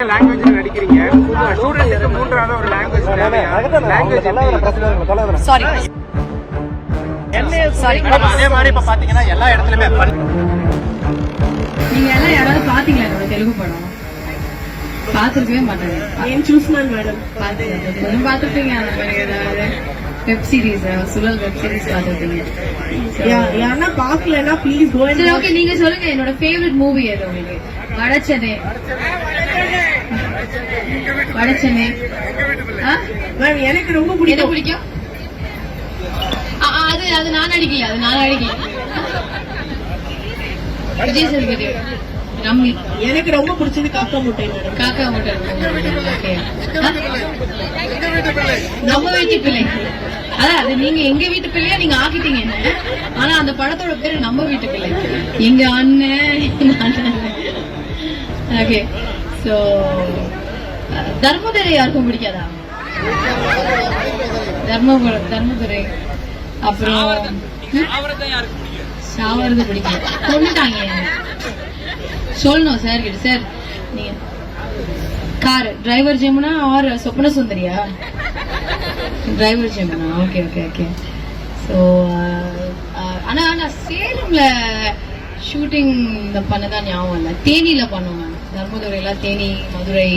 லாங்குவேஜ்ல நடிக்கிறீங்க. ஸ்டூடெண்ட்க்கு மூன்றாவது ஒரு லாங்குவேஜ் சாரி அதே மாதிரி இப்ப பாத்தீங்கன்னா எல்லா இடத்துலயுமே நீங்க எல்லாம் யாராவது பாத்தீங்களா என்னோட தெலுங்கு படம்? பாத்துருக்கவே மாட்டாங்க. ஏன் சூஸ்மான் மேடம் கொஞ்சம் பாத்துருப்பீங்க. அந்த மாதிரி ஏதாவது வெப் சீரிஸ், சுழல் வெப் சீரிஸ் பாத்துருப்பீங்க. யாரா பாக்கலன்னா ப்ளீஸ் கோ. சரி, ஓகே, நீங்க சொல்லுங்க என்னோட ஃபேவரட் மூவி எது உங்களுக்கு? வடச்சென்னை. வடச்சென்னை மேம் எனக்கு ரொம்ப எது பிடிக்கும். பிடிக்கும்? அது நான் அடிக்கல. விஜய் சேதுபதி, ரம்மி. எனக்கு ரொம்ப பிடிச்சது காக்கா முட்டை மேடம். காக்கா முட்டை. ஓகே, நம்ம வீட்டு பிள்ளை. அதான் அது நீங்க எங்க வீட்டு பிள்ளையா நீங்க ஆக்கிட்டீங்க என்ன. ஆனா அந்த படத்தோட பேரு நம்ம வீட்டு பிள்ளை. எங்க அண்ணன். ஓகே, சோ தர்மதுரை யாருக்கும் பிடிக்காதா? தர்மதுரை. அப்புறம் ஷாவரது பிடிக்கும். கொண்டுட்டாங்க. சொல்லணும் சார் கிட்ட. சார் நீங்க கார் டிரைவர் ஜெமுனா ஆர் சொப்ன சுந்தரியா? Driver Jamuna. Okay okay okay. So ஆனா நான் சேலம்ல ஷூட்டிங் பண்ணதான் ஞாபகம் இல்லை. தேனியில பண்ணுவேன். தர்மதுரையில தேனி, மதுரை,